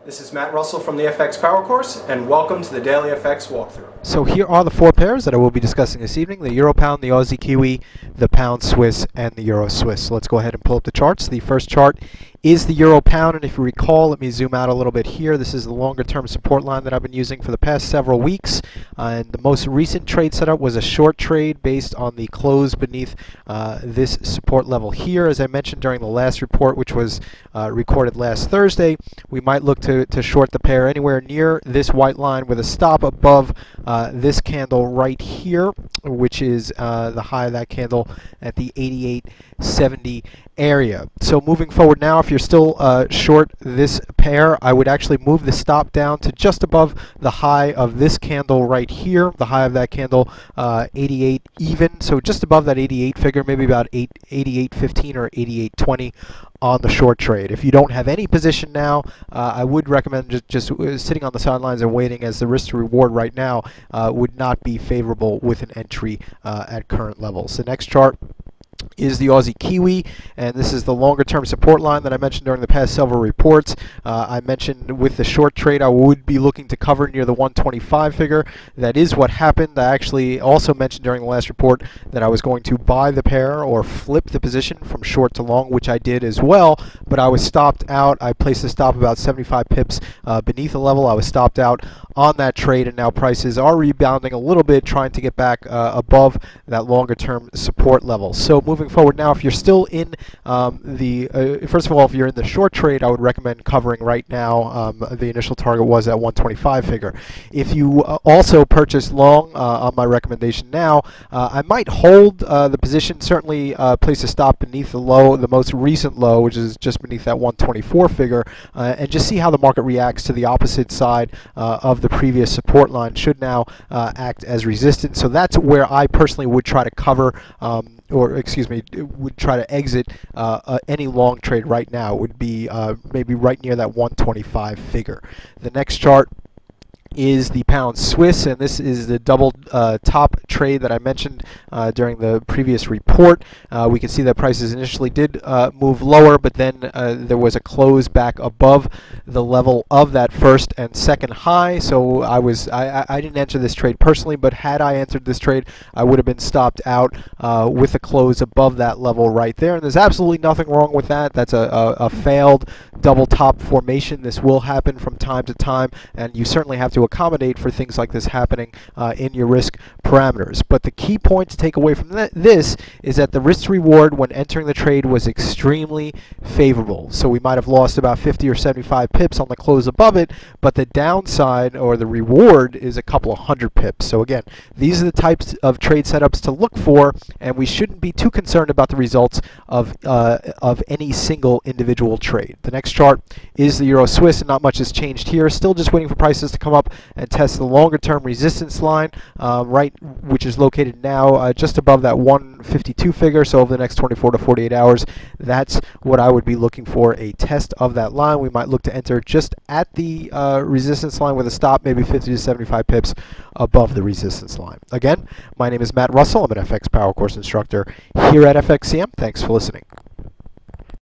This is Matt Russell from the FX Power Course, and welcome to the Daily FX walkthrough. So here are the four pairs that I will be discussing this evening: the Euro Pound, the Aussie Kiwi, the Pound Swiss, and the Euro Swiss. So let's go ahead and pull up the charts. The first chart is the Euro Pound, and if you recall, let me zoom out a little bit here. This is the longer term support line that I've been using for the past several weeks, and the most recent trade setup was a short trade based on the close beneath this support level here. As I mentioned during the last report, which was recorded last Thursday, we might look to short the pair anywhere near this white line with a stop above this candle right here, which is the high of that candle at the 88.70 area. So moving forward now, if you're still short this pair, I would actually move the stop down to just above the high of this candle right here, the high of that candle 88 even, so just above that 88 figure, maybe about 88.15 or 88.20 on the short trade. If you don't have any position now, I would recommend just sitting on the sidelines and waiting, as the risk to reward right now would not be favorable with an entry at current levels. The next chart is the Aussie Kiwi, and this is the longer term support line that I mentioned during the past several reports. I mentioned with the short trade I would be looking to cover near the 125 figure. That is what happened. I actually also mentioned during the last report that I was going to buy the pair or flip the position from short to long, which I did as well, but I was stopped out. I placed a stop about 75 pips beneath the level. I was stopped out on that trade, and now prices are rebounding a little bit, trying to get back above that longer term support level. So moving forward now, if you're still in first of all, if you're in the short trade, I would recommend covering right now. The initial target was at 125 figure. If you also purchase long on my recommendation now, I might hold the position, certainly place a stop beneath the low, the most recent low, which is just beneath that 124 figure, and just see how the market reacts to the opposite side of the previous support line. Should now act as resistance. So that's where I personally would try to cover, or excuse me, would try to exit any long trade right now. It would be maybe right near that 125 figure. The next chart is the Pound Swiss, and this is the double top trade that I mentioned during the previous report. We can see that prices initially did move lower, but then there was a close back above the level of that first and second high. So I didn't enter this trade personally, but had I entered this trade, I would have been stopped out with a close above that level right there. And there's absolutely nothing wrong with that. That's a failed double top formation. This will happen from time to time, and you certainly have to accommodate for things like this happening in your risk parameters. But the key point to take away from this is that the risk to reward when entering the trade was extremely favorable. So we might have lost about 50 or 75 pips on the close above it, but the downside or the reward is a couple of hundred pips. So again, these are the types of trade setups to look for, and we shouldn't be too concerned about the results of any single individual trade. The next chart is the Euro Swiss, and not much has changed here. Still just waiting for prices to come up and test the longer term resistance line, which is located now just above that 152 figure. So over the next 24 to 48 hours, that's what I would be looking for, a test of that line. We might look to enter just at the resistance line with a stop, maybe 50 to 75 pips above the resistance line. Again, my name is Matt Russell. I'm an FX Power Course instructor here at FXCM. Thanks for listening.